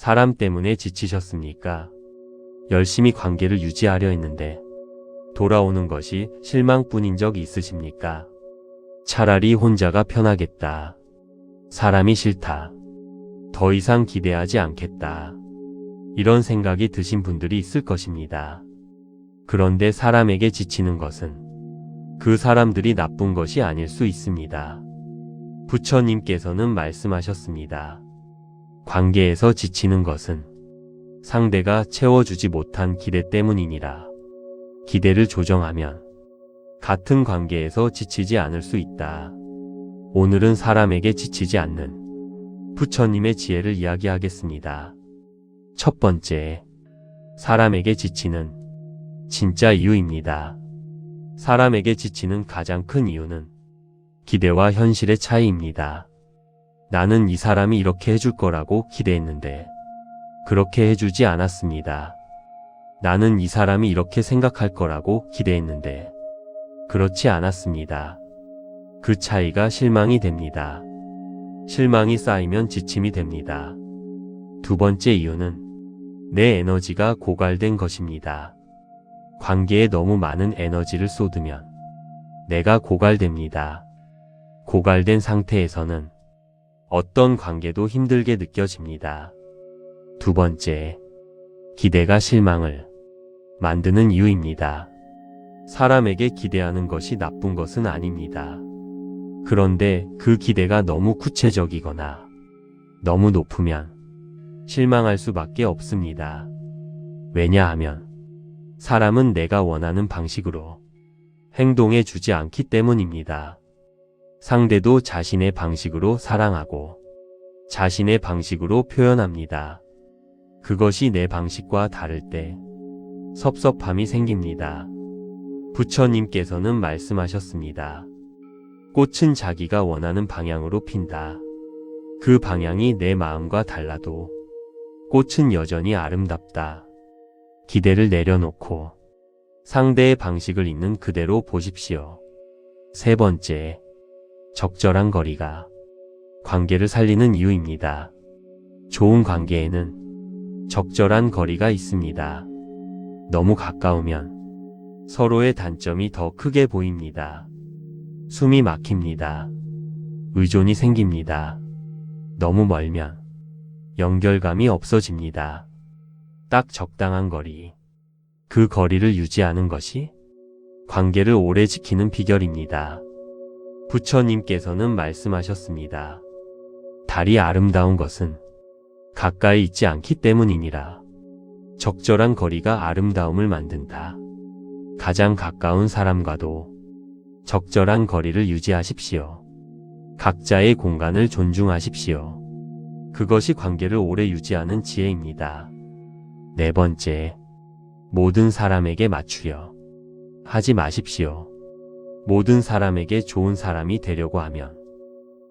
사람 때문에 지치셨습니까? 열심히 관계를 유지하려 했는데 돌아오는 것이 실망뿐인 적 있으십니까? 차라리 혼자가 편하겠다. 사람이 싫다. 더 이상 기대하지 않겠다. 이런 생각이 드신 분들이 있을 것입니다. 그런데 사람에게 지치는 것은 그 사람들이 나쁜 것이 아닐 수 있습니다. 부처님께서는 말씀하셨습니다. 관계에서 지치는 것은 상대가 채워주지 못한 기대 때문이니라. 기대를 조정하면 같은 관계에서 지치지 않을 수 있다. 오늘은 사람에게 지치지 않는 부처님의 지혜를 이야기하겠습니다. 첫 번째, 사람에게 지치는 진짜 이유입니다. 사람에게 지치는 가장 큰 이유는 기대와 현실의 차이입니다. 나는 이 사람이 이렇게 해줄 거라고 기대했는데 그렇게 해주지 않았습니다. 나는 이 사람이 이렇게 생각할 거라고 기대했는데 그렇지 않았습니다. 그 차이가 실망이 됩니다. 실망이 쌓이면 지침이 됩니다. 두 번째 이유는 내 에너지가 고갈된 것입니다. 관계에 너무 많은 에너지를 쏟으면 내가 고갈됩니다. 고갈된 상태에서는 어떤 관계도 힘들게 느껴집니다. 두 번째, 기대가 실망을 만드는 이유입니다. 사람에게 기대하는 것이 나쁜 것은 아닙니다. 그런데 그 기대가 너무 구체적이거나 너무 높으면 실망할 수밖에 없습니다. 왜냐하면 사람은 내가 원하는 방식으로 행동해 주지 않기 때문입니다. 상대도 자신의 방식으로 사랑하고 자신의 방식으로 표현합니다. 그것이 내 방식과 다를 때 섭섭함이 생깁니다. 부처님께서는 말씀하셨습니다. 꽃은 자기가 원하는 방향으로 핀다. 그 방향이 내 마음과 달라도 꽃은 여전히 아름답다. 기대를 내려놓고 상대의 방식을 있는 그대로 보십시오. 세 번째, 적절한 거리가 관계를 살리는 이유입니다. 좋은 관계에는 적절한 거리가 있습니다. 너무 가까우면 서로의 단점이 더 크게 보입니다. 숨이 막힙니다. 의존이 생깁니다. 너무 멀면 연결감이 없어집니다. 딱 적당한 거리, 그 거리를 유지하는 것이 관계를 오래 지키는 비결입니다. 부처님께서는 말씀하셨습니다. 달이 아름다운 것은 가까이 있지 않기 때문이니라. 적절한 거리가 아름다움을 만든다. 가장 가까운 사람과도 적절한 거리를 유지하십시오. 각자의 공간을 존중하십시오. 그것이 관계를 오래 유지하는 지혜입니다. 네 번째, 모든 사람에게 맞추려 하지 마십시오. 모든 사람에게 좋은 사람이 되려고 하면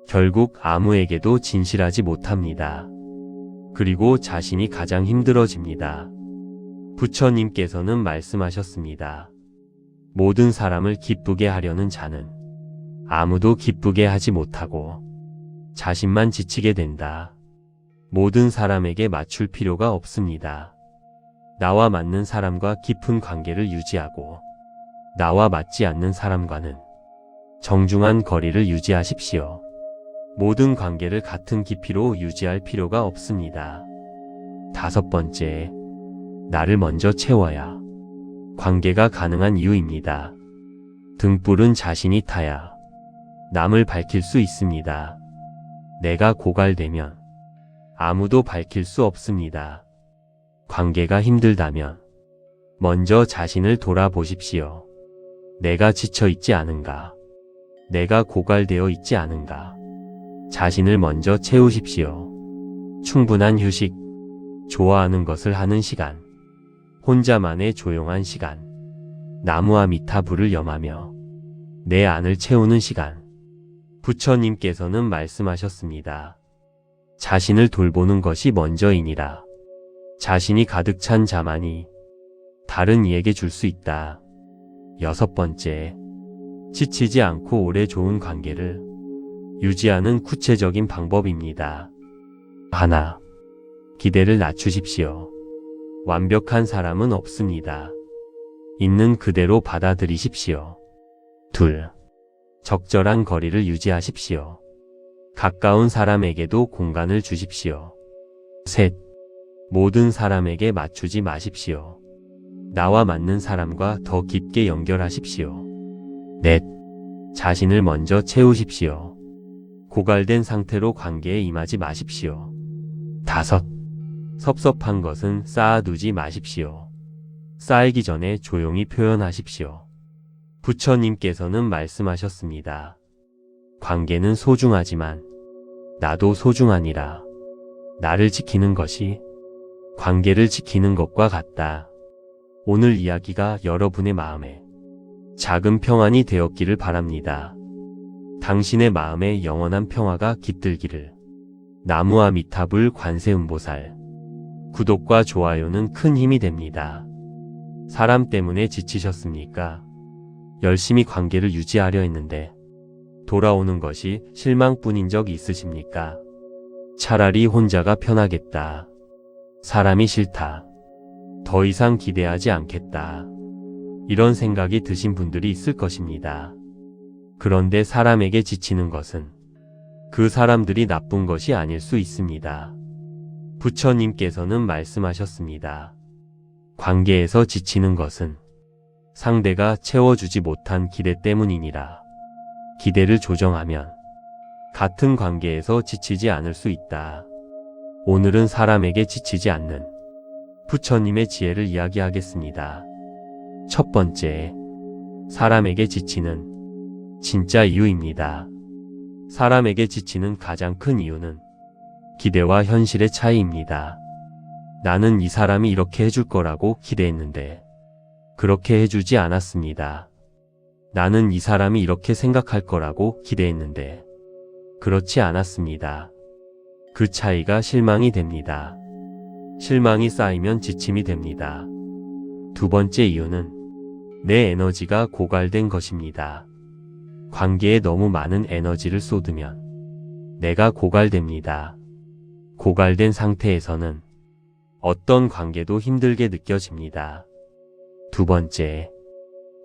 결국 아무에게도 진실하지 못합니다. 그리고 자신이 가장 힘들어집니다. 부처님께서는 말씀하셨습니다. 모든 사람을 기쁘게 하려는 자는 아무도 기쁘게 하지 못하고 자신만 지치게 된다. 모든 사람에게 맞출 필요가 없습니다. 나와 맞는 사람과 깊은 관계를 유지하고 나와 맞지 않는 사람과는 정중한 거리를 유지하십시오. 모든 관계를 같은 깊이로 유지할 필요가 없습니다. 다섯 번째, 나를 먼저 채워야 관계가 가능한 이유입니다. 등불은 자신이 타야 남을 밝힐 수 있습니다. 내가 고갈되면 아무도 밝힐 수 없습니다. 관계가 힘들다면 먼저 자신을 돌아보십시오. 내가 지쳐 있지 않은가? 내가 고갈되어 있지 않은가? 자신을 먼저 채우십시오. 충분한 휴식, 좋아하는 것을 하는 시간, 혼자만의 조용한 시간, 나무와 미타불을 염하며 내 안을 채우는 시간. 부처님께서는 말씀하셨습니다. 자신을 돌보는 것이 먼저이니라. 자신이 가득 찬 자만이 다른 이에게 줄 수 있다. 여섯 번째, 지치지 않고 오래 좋은 관계를 유지하는 구체적인 방법입니다. 하나, 기대를 낮추십시오. 완벽한 사람은 없습니다. 있는 그대로 받아들이십시오. 2. 적절한 거리를 유지하십시오. 가까운 사람에게도 공간을 주십시오. 3. 모든 사람에게 맞추지 마십시오. 나와 맞는 사람과 더 깊게 연결하십시오. 4. 자신을 먼저 채우십시오. 고갈된 상태로 관계에 임하지 마십시오. 5. 섭섭한 것은 쌓아두지 마십시오. 쌓이기 전에 조용히 표현하십시오. 부처님께서는 말씀하셨습니다. 관계는 소중하지만 나도 소중하니라. 나를 지키는 것이 관계를 지키는 것과 같다. 오늘 이야기가 여러분의 마음에 작은 평안이 되었기를 바랍니다. 당신의 마음에 영원한 평화가 깃들기를. 나무아미타불 관세음보살. 구독과 좋아요는 큰 힘이 됩니다. 사람 때문에 지치셨습니까? 열심히 관계를 유지하려 했는데 돌아오는 것이 실망뿐인 적 있으십니까? 차라리 혼자가 편하겠다. 사람이 싫다. 더 이상 기대하지 않겠다. 이런 생각이 드신 분들이 있을 것입니다. 그런데 사람에게 지치는 것은 그 사람들이 나쁜 것이 아닐 수 있습니다. 부처님께서는 말씀하셨습니다. 관계에서 지치는 것은 상대가 채워주지 못한 기대 때문이니라. 기대를 조정하면 같은 관계에서 지치지 않을 수 있다. 오늘은 사람에게 지치지 않는 부처님의 지혜를 이야기하겠습니다. 첫 번째, 사람에게 지치는 진짜 이유입니다. 사람에게 지치는 가장 큰 이유는 기대와 현실의 차이입니다. 나는 이 사람이 이렇게 해줄 거라고 기대했는데 그렇게 해주지 않았습니다. 나는 이 사람이 이렇게 생각할 거라고 기대했는데 그렇지 않았습니다. 그 차이가 실망이 됩니다. 실망이 쌓이면 지침이 됩니다. 두 번째 이유는 내 에너지가 고갈된 것입니다. 관계에 너무 많은 에너지를 쏟으면 내가 고갈됩니다. 고갈된 상태에서는 어떤 관계도 힘들게 느껴집니다. 두 번째,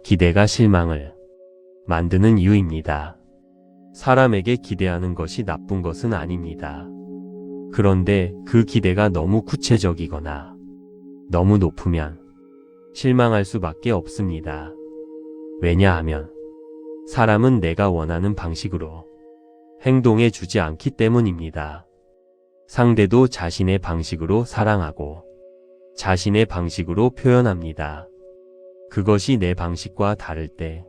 기대가 실망을 만드는 이유입니다. 사람에게 기대하는 것이 나쁜 것은 아닙니다. 그런데 그 기대가 너무 구체적이거나 너무 높으면 실망할 수밖에 없습니다. 왜냐하면 사람은 내가 원하는 방식으로 행동해 주지 않기 때문입니다. 상대도 자신의 방식으로 사랑하고 자신의 방식으로 표현합니다. 그것이 내 방식과 다를 때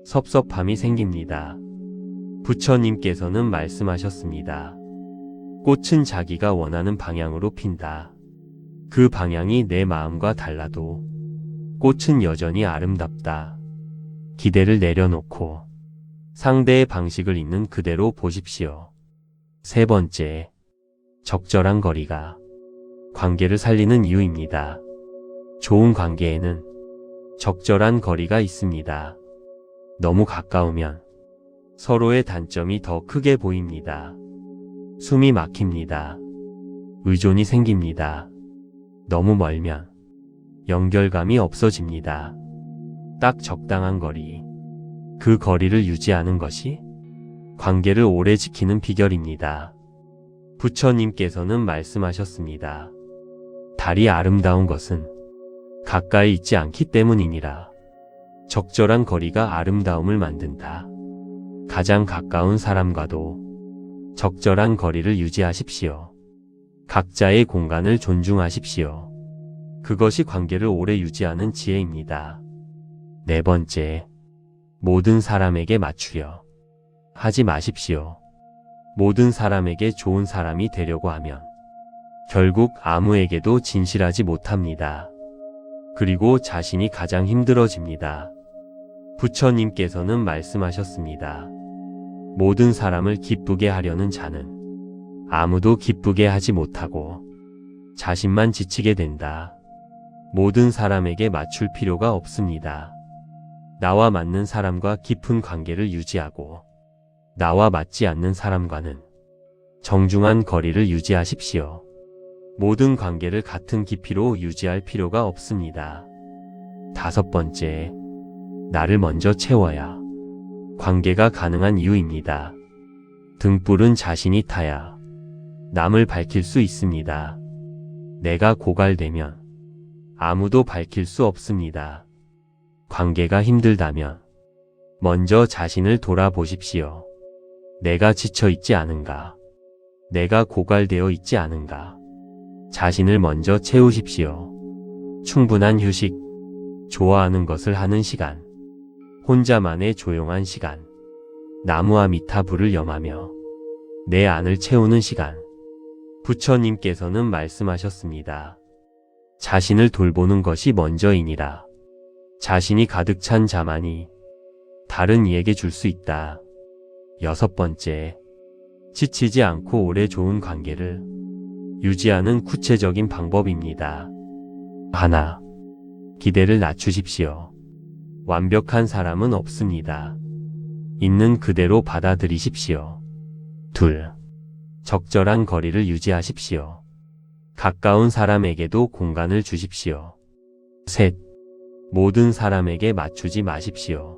섭섭함이 생깁니다. 부처님께서는 말씀하셨습니다. 꽃은 자기가 원하는 방향으로 핀다. 그 방향이 내 마음과 달라도 꽃은 여전히 아름답다. 기대를 내려놓고 상대의 방식을 있는 그대로 보십시오. 세 번째, 적절한 거리가 관계를 살리는 이유입니다. 좋은 관계에는 적절한 거리가 있습니다. 너무 가까우면 서로의 단점이 더 크게 보입니다. 숨이 막힙니다. 의존이 생깁니다. 너무 멀면 연결감이 없어집니다. 딱 적당한 거리, 그 거리를 유지하는 것이 관계를 오래 지키는 비결입니다. 부처님께서는 말씀하셨습니다. 달이 아름다운 것은 가까이 있지 않기 때문이니라. 적절한 거리가 아름다움을 만든다. 가장 가까운 사람과도 적절한 거리를 유지하십시오. 각자의 공간을 존중하십시오. 그것이 관계를 오래 유지하는 지혜입니다. 네 번째, 모든 사람에게 맞추려 하지 마십시오. 모든 사람에게 좋은 사람이 되려고 하면 결국 아무에게도 진실하지 못합니다. 그리고 자신이 가장 힘들어집니다. 부처님께서는 말씀하셨습니다. 모든 사람을 기쁘게 하려는 자는 아무도 기쁘게 하지 못하고 자신만 지치게 된다. 모든 사람에게 맞출 필요가 없습니다. 나와 맞는 사람과 깊은 관계를 유지하고 나와 맞지 않는 사람과는 정중한 거리를 유지하십시오. 모든 관계를 같은 깊이로 유지할 필요가 없습니다. 5번째, 나를 먼저 채워야 관계가 가능한 이유입니다. 등불은 자신이 타야 남을 밝힐 수 있습니다. 내가 고갈되면 아무도 밝힐 수 없습니다. 관계가 힘들다면 먼저 자신을 돌아보십시오. 내가 지쳐 있지 않은가? 내가 고갈되어 있지 않은가? 자신을 먼저 채우십시오. 충분한 휴식, 좋아하는 것을 하는 시간, 혼자만의 조용한 시간, 나무와 미타불을 염하며 내 안을 채우는 시간. 부처님께서는 말씀하셨습니다. 자신을 돌보는 것이 먼저이니라. 자신이 가득 찬 자만이 다른 이에게 줄 수 있다. 6번째, 지치지 않고 오래 좋은 관계를 유지하는 구체적인 방법입니다. 하나, 기대를 낮추십시오. 완벽한 사람은 없습니다. 있는 그대로 받아들이십시오. 2. 적절한 거리를 유지하십시오. 가까운 사람에게도 공간을 주십시오. 3. 모든 사람에게 맞추지 마십시오.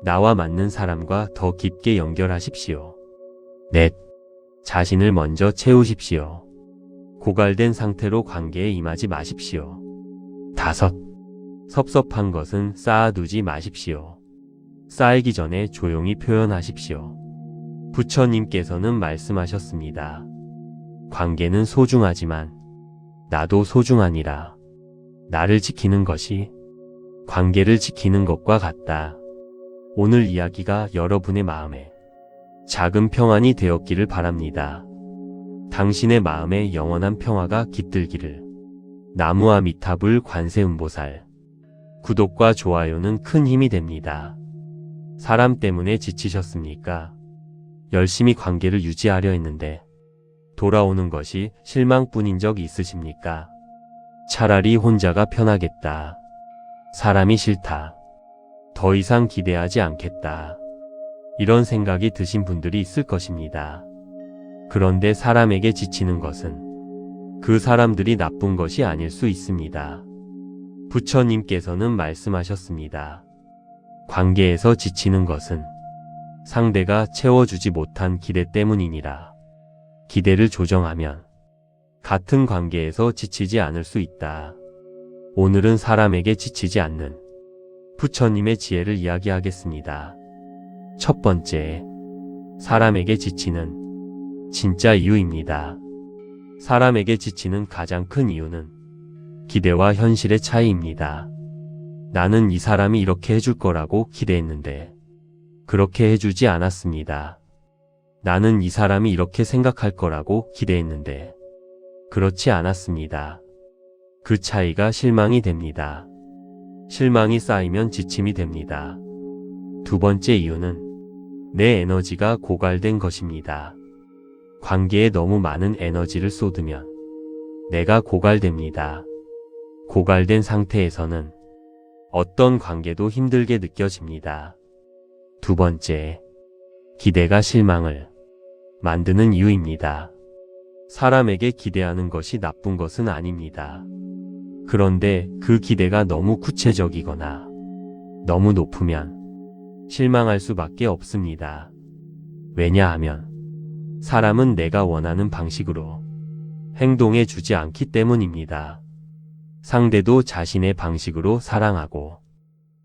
나와 맞는 사람과 더 깊게 연결하십시오. 4. 자신을 먼저 채우십시오. 고갈된 상태로 관계에 임하지 마십시오. 5. 섭섭한 것은 쌓아두지 마십시오. 쌓이기 전에 조용히 표현하십시오. 부처님께서는 말씀하셨습니다. 관계는 소중하지만 나도 소중하니라. 나를 지키는 것이 관계를 지키는 것과 같다. 오늘 이야기가 여러분의 마음에 작은 평안이 되었기를 바랍니다. 당신의 마음에 영원한 평화가 깃들기를. 나무와 미타불 관세음보살. 구독과 좋아요는 큰 힘이 됩니다. 사람 때문에 지치셨습니까? 열심히 관계를 유지하려 했는데 돌아오는 것이 실망뿐인 적 있으십니까? 차라리 혼자가 편하겠다. 사람이 싫다. 더 이상 기대하지 않겠다. 이런 생각이 드신 분들이 있을 것입니다. 그런데 사람에게 지치는 것은 그 사람들이 나쁜 것이 아닐 수 있습니다. 부처님께서는 말씀하셨습니다. 관계에서 지치는 것은 상대가 채워주지 못한 기대 때문이니라. 기대를 조정하면 같은 관계에서 지치지 않을 수 있다. 오늘은 사람에게 지치지 않는 부처님의 지혜를 이야기하겠습니다. 첫 번째, 사람에게 지치는 진짜 이유입니다. 사람에게 지치는 가장 큰 이유는 기대와 현실의 차이입니다. 나는 이 사람이 이렇게 해줄 거라고 기대했는데 그렇게 해주지 않았습니다. 나는 이 사람이 이렇게 생각할 거라고 기대했는데 그렇지 않았습니다. 그 차이가 실망이 됩니다. 실망이 쌓이면 지침이 됩니다. 두 번째 이유는 내 에너지가 고갈된 것입니다. 관계에 너무 많은 에너지를 쏟으면 내가 고갈됩니다. 고갈된 상태에서는 어떤 관계도 힘들게 느껴집니다. 두 번째, 기대가 실망을 만드는 이유입니다. 사람에게 기대하는 것이 나쁜 것은 아닙니다. 그런데 그 기대가 너무 구체적이거나 너무 높으면 실망할 수밖에 없습니다. 왜냐하면 사람은 내가 원하는 방식으로 행동해 주지 않기 때문입니다. 상대도 자신의 방식으로 사랑하고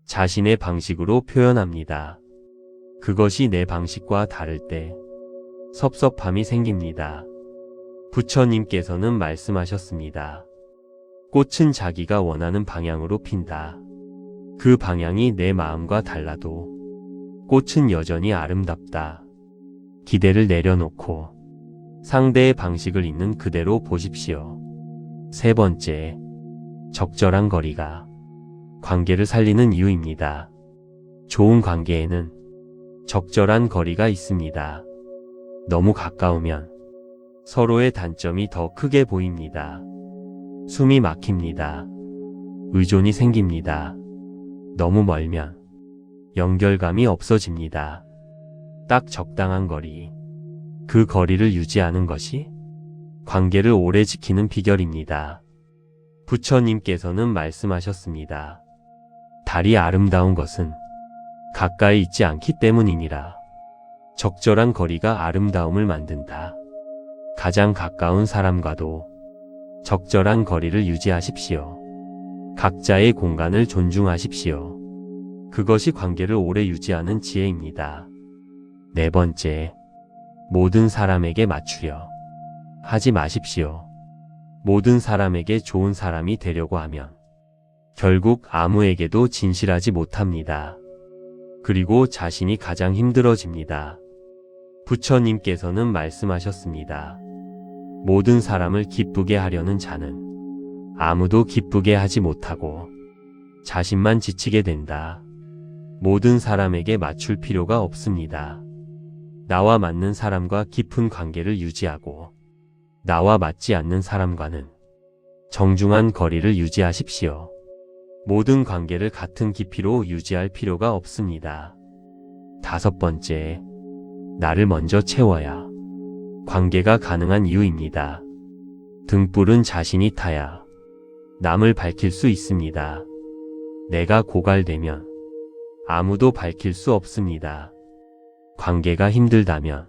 자신의 방식으로 표현합니다. 그것이 내 방식과 다를 때 섭섭함이 생깁니다. 부처님께서는 말씀하셨습니다. 꽃은 자기가 원하는 방향으로 핀다. 그 방향이 내 마음과 달라도 꽃은 여전히 아름답다. 기대를 내려놓고 상대의 방식을 있는 그대로 보십시오. 세 번째, 적절한 거리가 관계를 살리는 이유입니다. 좋은 관계에는 적절한 거리가 있습니다. 너무 가까우면 서로의 단점이 더 크게 보입니다. 숨이 막힙니다. 의존이 생깁니다. 너무 멀면 연결감이 없어집니다. 딱 적당한 거리, 그 거리를 유지하는 것이 관계를 오래 지키는 비결입니다. 부처님께서는 말씀하셨습니다. 달이 아름다운 것은 가까이 있지 않기 때문이니라. 적절한 거리가 아름다움을 만든다. 가장 가까운 사람과도 적절한 거리를 유지하십시오. 각자의 공간을 존중하십시오. 그것이 관계를 오래 유지하는 지혜입니다. 네 번째, 모든 사람에게 맞추려 하지 마십시오. 모든 사람에게 좋은 사람이 되려고 하면 결국 아무에게도 진실하지 못합니다. 그리고 자신이 가장 힘들어집니다. 부처님께서는 말씀하셨습니다. 모든 사람을 기쁘게 하려는 자는 아무도 기쁘게 하지 못하고 자신만 지치게 된다. 모든 사람에게 맞출 필요가 없습니다. 나와 맞는 사람과 깊은 관계를 유지하고 나와 맞지 않는 사람과는 정중한 거리를 유지하십시오. 모든 관계를 같은 깊이로 유지할 필요가 없습니다. 다섯 번째, 나를 먼저 채워야 관계가 가능한 이유입니다. 등불은 자신이 타야 남을 밝힐 수 있습니다. 내가 고갈되면 아무도 밝힐 수 없습니다. 관계가 힘들다면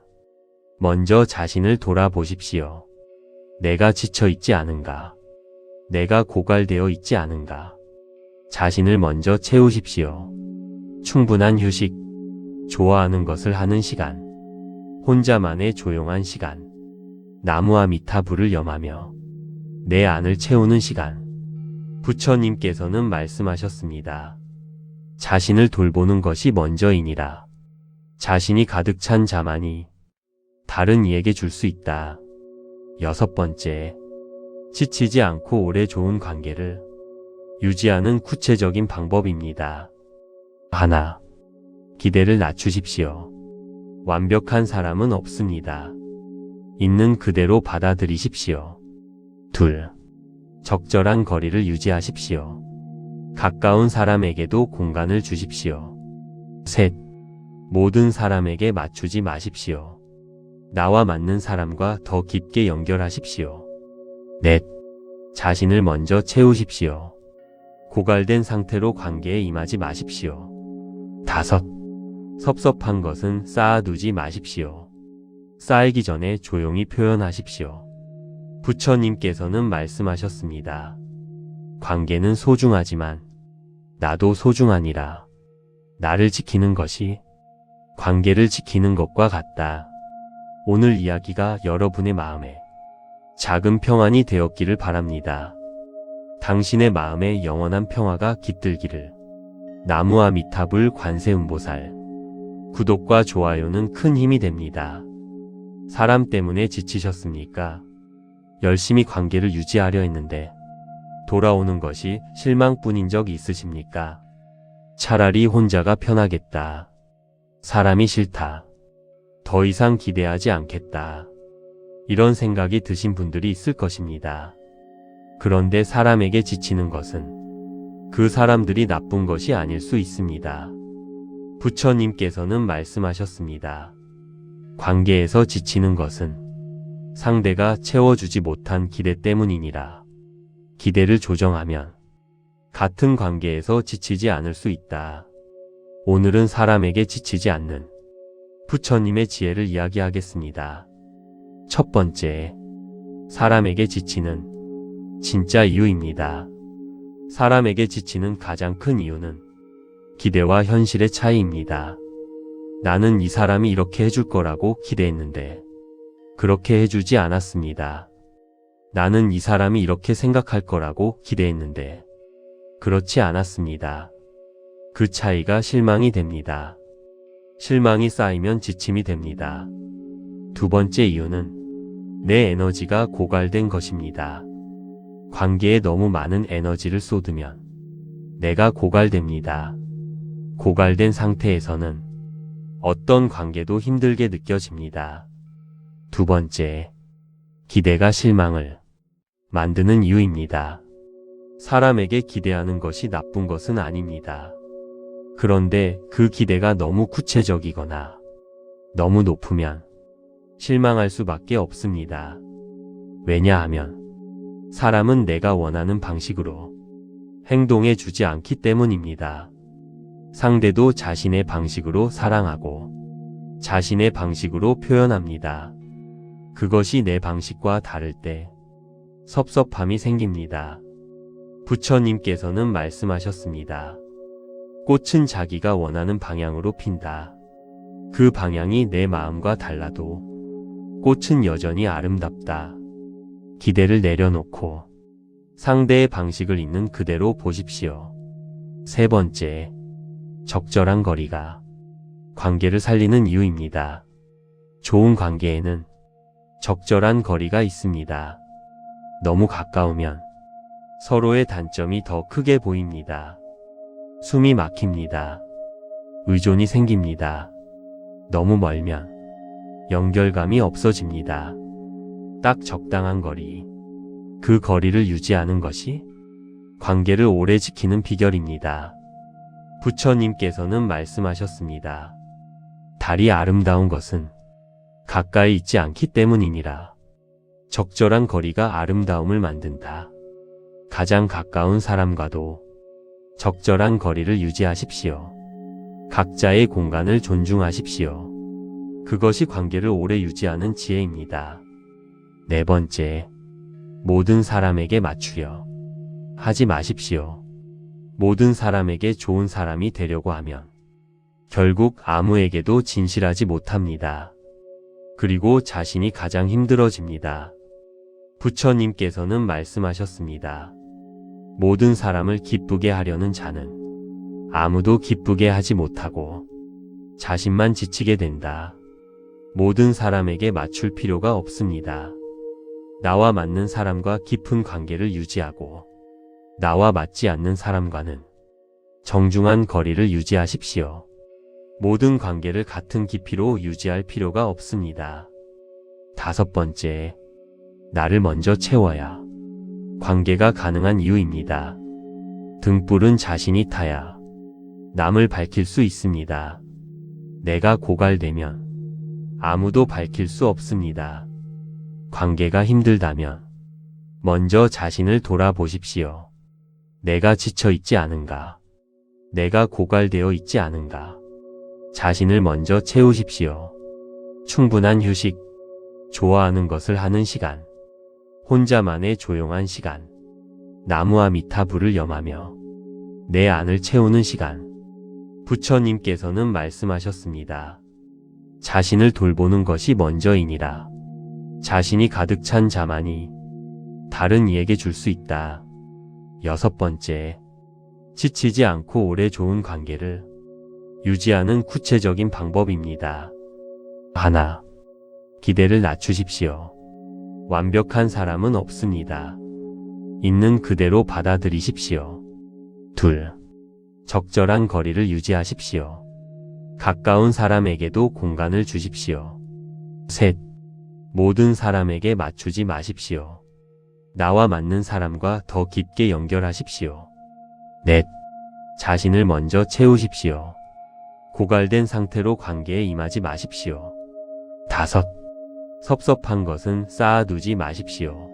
먼저 자신을 돌아보십시오. 내가 지쳐 있지 않은가? 내가 고갈되어 있지 않은가? 자신을 먼저 채우십시오. 충분한 휴식, 좋아하는 것을 하는 시간, 혼자만의 조용한 시간, 나무와 미타불을 염하며 내 안을 채우는 시간. 부처님께서는 말씀하셨습니다. 자신을 돌보는 것이 먼저이니라. 자신이 가득 찬 자만이 다른 이에게 줄 수 있다. 여섯 번째, 지치지 않고 오래 좋은 관계를 유지하는 구체적인 방법입니다. 하나, 기대를 낮추십시오. 완벽한 사람은 없습니다. 있는 그대로 받아들이십시오. 둘, 적절한 거리를 유지하십시오. 가까운 사람에게도 공간을 주십시오. 셋, 모든 사람에게 맞추지 마십시오. 나와 맞는 사람과 더 깊게 연결하십시오. 넷, 자신을 먼저 채우십시오. 고갈된 상태로 관계에 임하지 마십시오. 다섯, 섭섭한 것은 쌓아두지 마십시오. 쌓이기 전에 조용히 표현하십시오. 부처님께서는 말씀하셨습니다. 관계는 소중하지만 나도 소중하니라. 나를 지키는 것이 관계를 지키는 것과 같다. 오늘 이야기가 여러분의 마음에 작은 평안이 되었기를 바랍니다. 당신의 마음에 영원한 평화가 깃들기를. 나무와 미타불 관세음보살. 구독과 좋아요는 큰 힘이 됩니다. 사람 때문에 지치셨습니까? 열심히 관계를 유지하려 했는데 돌아오는 것이 실망뿐인 적 있으십니까? 차라리 혼자가 편하겠다. 사람이 싫다. 더 이상 기대하지 않겠다. 이런 생각이 드신 분들이 있을 것입니다. 그런데 사람에게 지치는 것은 그 사람들이 나쁜 것이 아닐 수 있습니다. 부처님께서는 말씀하셨습니다. 관계에서 지치는 것은 상대가 채워주지 못한 기대 때문이니라. 기대를 조정하면 같은 관계에서 지치지 않을 수 있다. 오늘은 사람에게 지치지 않는 부처님의 지혜를 이야기하겠습니다. 첫 번째, 사람에게 지치는 진짜 이유입니다. 사람에게 지치는 가장 큰 이유는 기대와 현실의 차이입니다. 나는 이 사람이 이렇게 해줄 거라고 기대했는데 그렇게 해주지 않았습니다. 나는 이 사람이 이렇게 생각할 거라고 기대했는데 그렇지 않았습니다. 그 차이가 실망이 됩니다. 실망이 쌓이면 지침이 됩니다. 두 번째 이유는 내 에너지가 고갈된 것입니다. 관계에 너무 많은 에너지를 쏟으면 내가 고갈됩니다. 고갈된 상태에서는 어떤 관계도 힘들게 느껴집니다. 두 번째, 기대가 실망을 만드는 이유입니다. 사람에게 기대하는 것이 나쁜 것은 아닙니다. 그런데 그 기대가 너무 구체적이거나 너무 높으면 실망할 수밖에 없습니다. 왜냐하면 사람은 내가 원하는 방식으로 행동해 주지 않기 때문입니다. 상대도 자신의 방식으로 사랑하고 자신의 방식으로 표현합니다. 그것이 내 방식과 다를 때 섭섭함이 생깁니다. 부처님께서는 말씀하셨습니다. 꽃은 자기가 원하는 방향으로 핀다. 그 방향이 내 마음과 달라도 꽃은 여전히 아름답다. 기대를 내려놓고 상대의 방식을 있는 그대로 보십시오. 세 번째, 적절한 거리가 관계를 살리는 이유입니다. 좋은 관계에는 적절한 거리가 있습니다. 너무 가까우면 서로의 단점이 더 크게 보입니다. 숨이 막힙니다. 의존이 생깁니다. 너무 멀면 연결감이 없어집니다. 딱 적당한 거리, 그 거리를 유지하는 것이 관계를 오래 지키는 비결입니다. 부처님께서는 말씀하셨습니다. 달이 아름다운 것은 가까이 있지 않기 때문이니라. 적절한 거리가 아름다움을 만든다. 가장 가까운 사람과도 적절한 거리를 유지하십시오. 각자의 공간을 존중하십시오. 그것이 관계를 오래 유지하는 지혜입니다. 네 번째, 모든 사람에게 맞추려 하지 마십시오. 모든 사람에게 좋은 사람이 되려고 하면 결국 아무에게도 진실하지 못합니다. 그리고 자신이 가장 힘들어집니다. 부처님께서는 말씀하셨습니다. 모든 사람을 기쁘게 하려는 자는 아무도 기쁘게 하지 못하고 자신만 지치게 된다. 모든 사람에게 맞출 필요가 없습니다. 나와 맞는 사람과 깊은 관계를 유지하고 나와 맞지 않는 사람과는 정중한 거리를 유지하십시오. 모든 관계를 같은 깊이로 유지할 필요가 없습니다. 다섯 번째, 나를 먼저 채워야 관계가 가능한 이유입니다. 등불은 자신이 타야 남을 밝힐 수 있습니다. 내가 고갈되면 아무도 밝힐 수 없습니다. 관계가 힘들다면 먼저 자신을 돌아보십시오. 내가 지쳐 있지 않은가? 내가 고갈되어 있지 않은가? 자신을 먼저 채우십시오. 충분한 휴식, 좋아하는 것을 하는 시간, 혼자만의 조용한 시간, 나무와 미타불을 염하며 내 안을 채우는 시간. 부처님께서는 말씀하셨습니다. 자신을 돌보는 것이 먼저이니라. 자신이 가득 찬 자만이 다른 이에게 줄 수 있다. 여섯 번째, 지치지 않고 오래 좋은 관계를 유지하는 구체적인 방법입니다. 하나, 기대를 낮추십시오. 완벽한 사람은 없습니다. 있는 그대로 받아들이십시오. 둘, 적절한 거리를 유지하십시오. 가까운 사람에게도 공간을 주십시오. 셋, 모든 사람에게 맞추지 마십시오. 나와 맞는 사람과 더 깊게 연결하십시오. 넷, 자신을 먼저 채우십시오. 고갈된 상태로 관계에 임하지 마십시오. 다섯, 섭섭한 것은 쌓아두지 마십시오.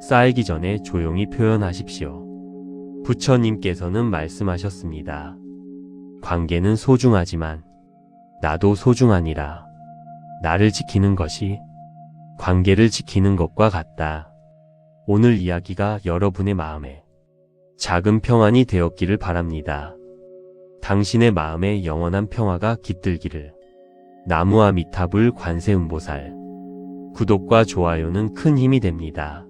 쌓이기 전에 조용히 표현하십시오. 부처님께서는 말씀하셨습니다. 관계는 소중하지만 나도 소중하니라. 나를 지키는 것이 관계를 지키는 것과 같다. 오늘 이야기가 여러분의 마음에 작은 평안이 되었기를 바랍니다. 당신의 마음에 영원한 평화가 깃들기를. 나무와 미타불 관세음보살. 구독과 좋아요는 큰 힘이 됩니다.